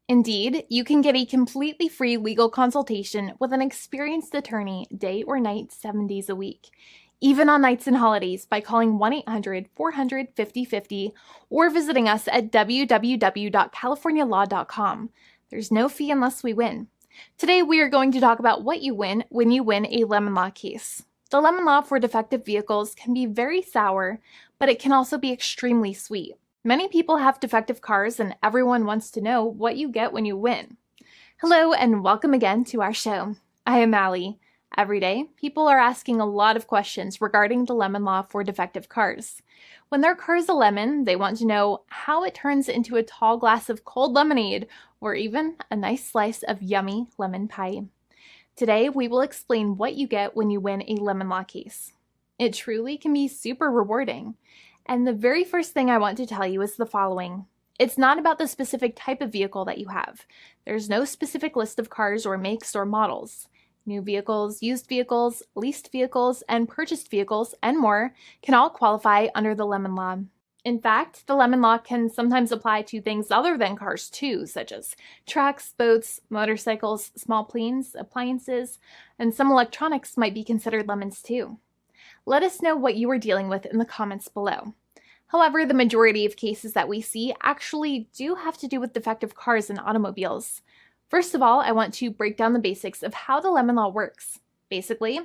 Indeed, you can get a completely free legal consultation with an experienced attorney day or night, 7 days a week, even on nights and holidays by calling 1-800-400-5050 or visiting us at www.californialaw.com. There's no fee unless we win. Today, we are going to talk about what you win when you win a lemon law case. The lemon law for defective vehicles can be very sour, but it can also be extremely sweet. Many people have defective cars, and everyone wants to know what you get when you win. Hello, and welcome again to our show. I am Allie. Every day, people are asking a lot of questions regarding the lemon law for defective cars. When their car is a lemon, they want to know how it turns into a tall glass of cold lemonade, or even a nice slice of yummy lemon pie. Today, we will explain what you get when you win a lemon law case. It truly can be super rewarding. And the very first thing I want to tell you is the following. It's not about the specific type of vehicle that you have. There's no specific list of cars or makes or models. New vehicles, used vehicles, leased vehicles, and purchased vehicles, and more can all qualify under the lemon law. In fact, the lemon law can sometimes apply to things other than cars too, such as trucks, boats, motorcycles, small planes, appliances, and some electronics might be considered lemons too. Let us know what you are dealing with in the comments below. However, the majority of cases that we see actually do have to do with defective cars and automobiles. First of all, I want to break down the basics of how the lemon law works. Basically,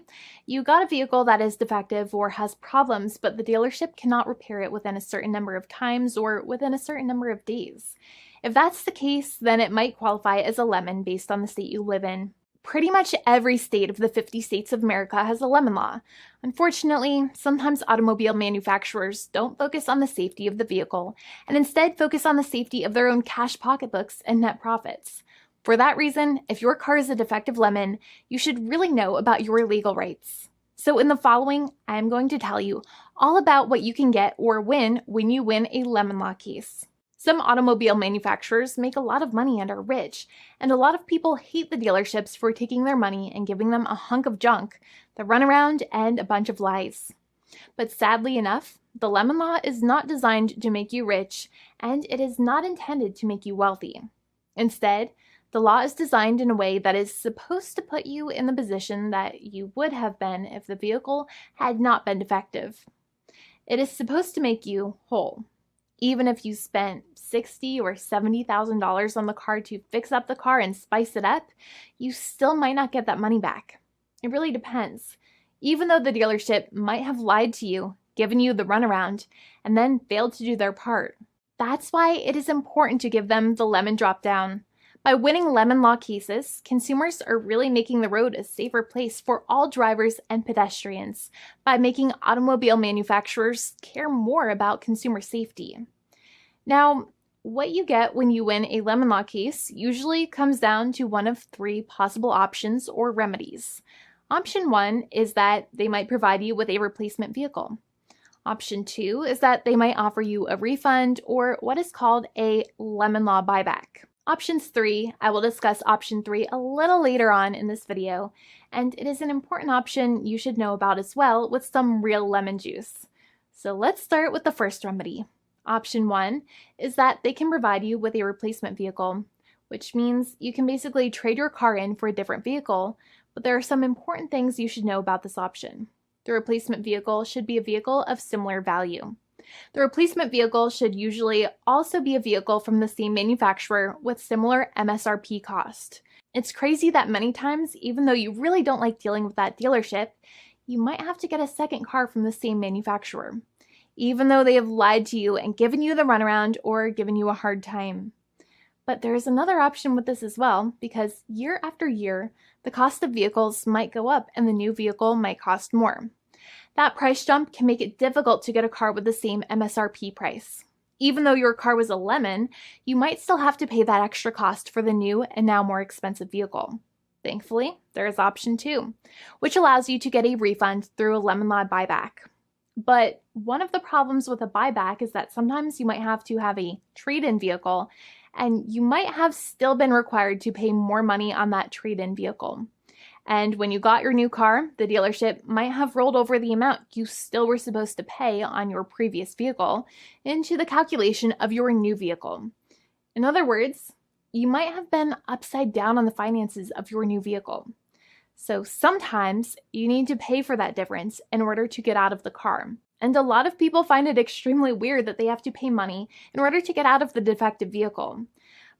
you got a vehicle that is defective or has problems, but the dealership cannot repair it within a certain number of times or within a certain number of days. If that's the case, then it might qualify as a lemon based on the state you live in. Pretty much every state of the 50 states of America has a lemon law. Unfortunately, sometimes automobile manufacturers don't focus on the safety of the vehicle and instead focus on the safety of their own cash pocketbooks and net profits. For that reason, if your car is a defective lemon, you should really know about your legal rights. So in the following, I'm going to tell you all about what you can get or win when you win a lemon law case. Some automobile manufacturers make a lot of money and are rich, and a lot of people hate the dealerships for taking their money and giving them a hunk of junk, the runaround, and a bunch of lies. But sadly enough, the lemon law is not designed to make you rich, and it is not intended to make you wealthy. Instead, the law is designed in a way that is supposed to put you in the position that you would have been if the vehicle had not been defective. It is supposed to make you whole. Even if you spent $60,000 or $70,000 on the car to fix up the car and spice it up, you still might not get that money back. It really depends. Even though the dealership might have lied to you, given you the runaround, and then failed to do their part. That's why it is important to give them the lemon drop down. By winning lemon law cases, consumers are really making the road a safer place for all drivers and pedestrians by making automobile manufacturers care more about consumer safety. Now, what you get when you win a lemon law case usually comes down to one of three possible options or remedies. Option 1 is that they might provide you with a replacement vehicle. Option 2 is that they might offer you a refund or what is called a lemon law buyback. Options 3, I will discuss option 3 a little later on in this video, and it is an important option you should know about as well with some real lemon juice. So let's start with the first remedy. Option 1 is that they can provide you with a replacement vehicle, which means you can basically trade your car in for a different vehicle, but there are some important things you should know about this option. The replacement vehicle should be a vehicle of similar value. The replacement vehicle should usually also be a vehicle from the same manufacturer with similar MSRP cost. It's crazy that many times, even though you really don't like dealing with that dealership, you might have to get a second car from the same manufacturer, even though they have lied to you and given you the runaround or given you a hard time. But there is another option with this as well, because year after year, the cost of vehicles might go up and the new vehicle might cost more. That price jump can make it difficult to get a car with the same MSRP price. Even though your car was a lemon, you might still have to pay that extra cost for the new and now more expensive vehicle. Thankfully, there is option 2, which allows you to get a refund through a lemon law buyback. But one of the problems with a buyback is that sometimes you might have to have a trade-in vehicle, and you might have still been required to pay more money on that trade-in vehicle. And when you got your new car, the dealership might have rolled over the amount you still were supposed to pay on your previous vehicle into the calculation of your new vehicle. In other words, you might have been upside down on the finances of your new vehicle. So sometimes you need to pay for that difference in order to get out of the car. And a lot of people find it extremely weird that they have to pay money in order to get out of the defective vehicle.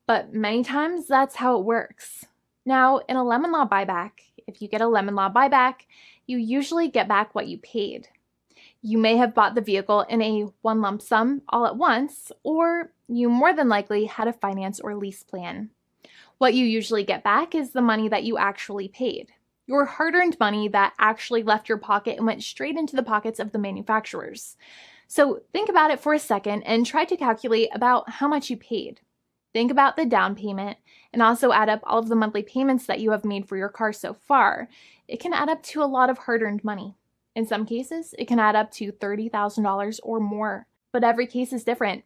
But many times that's how it works. Now, in a lemon law buyback, if you get a lemon law buyback, you usually get back what you paid. You may have bought the vehicle in a one lump sum all at once, or you more than likely had a finance or lease plan. What you usually get back is the money that you actually paid. Your hard-earned money that actually left your pocket and went straight into the pockets of the manufacturers. So think about it for a second and try to calculate about how much you paid. Think about the down payment and also add up all of the monthly payments that you have made for your car so far. It can add up to a lot of hard-earned money. In some cases, it can add up to $30,000 or more, but every case is different.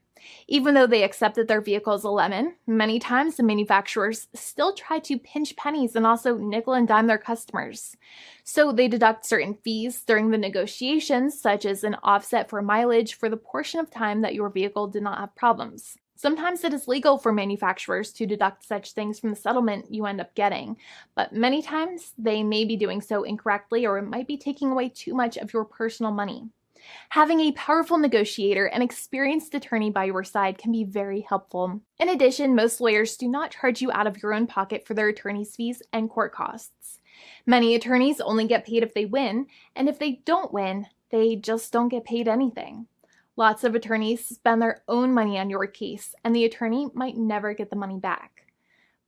Even though they accept that their vehicle is a lemon, many times the manufacturers still try to pinch pennies and also nickel and dime their customers. So they deduct certain fees during the negotiations, such as an offset for mileage for the portion of time that your vehicle did not have problems. Sometimes it is legal for manufacturers to deduct such things from the settlement you end up getting, but many times they may be doing so incorrectly or it might be taking away too much of your personal money. Having a powerful negotiator and experienced attorney by your side can be very helpful. In addition, most lawyers do not charge you out of your own pocket for their attorney's fees and court costs. Many attorneys only get paid if they win, and if they don't win, they just don't get paid anything. Lots of attorneys spend their own money on your case, and the attorney might never get the money back.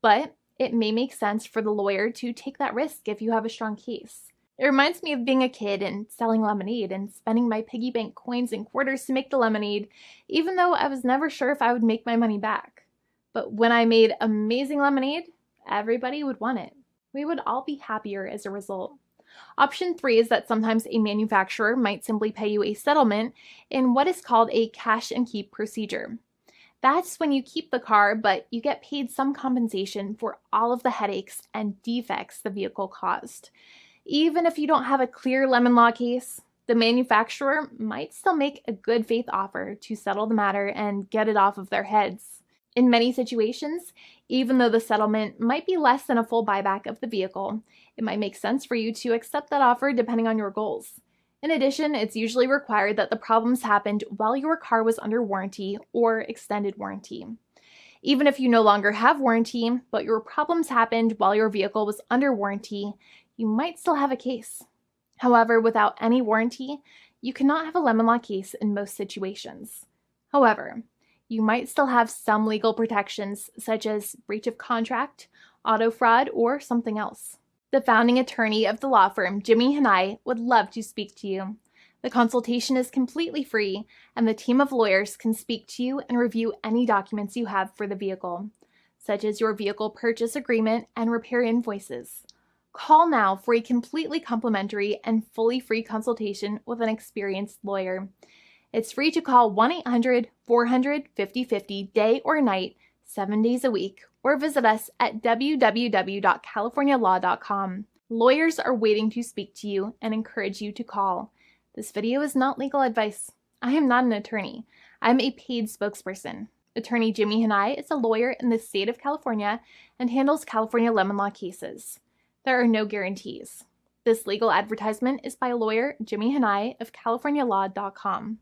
But it may make sense for the lawyer to take that risk if you have a strong case. It reminds me of being a kid and selling lemonade and spending my piggy bank coins and quarters to make the lemonade, even though I was never sure if I would make my money back. But when I made amazing lemonade, everybody would want it. We would all be happier as a result. Option 3 is that sometimes a manufacturer might simply pay you a settlement in what is called a cash and keep procedure. That's when you keep the car, but you get paid some compensation for all of the headaches and defects the vehicle caused. Even if you don't have a clear lemon law case, the manufacturer might still make a good faith offer to settle the matter and get it off of their heads. In many situations, even though the settlement might be less than a full buyback of the vehicle, it might make sense for you to accept that offer depending on your goals. In addition, it's usually required that the problems happened while your car was under warranty or extended warranty. Even if you no longer have warranty, but your problems happened while your vehicle was under warranty, you might still have a case. However, without any warranty, you cannot have a lemon law case in most situations. However, you might still have some legal protections such as breach of contract, auto fraud, or something else. The founding attorney of the law firm, Jimmy and I, would love to speak to you. The consultation is completely free, and the team of lawyers can speak to you and review any documents you have for the vehicle, such as your vehicle purchase agreement and repair invoices. Call now for a completely complimentary and fully free consultation with an experienced lawyer. It's free to call 1-800-400-5050 day or night, 7 days a week, or visit us at www.californialaw.com. Lawyers are waiting to speak to you and encourage you to call. This video is not legal advice. I am not an attorney. I'm a paid spokesperson. Attorney Jimmy Hanai is a lawyer in the state of California and handles California lemon law cases. There are no guarantees. This legal advertisement is by lawyer Jimmy Hanai of CaliforniaLaw.com.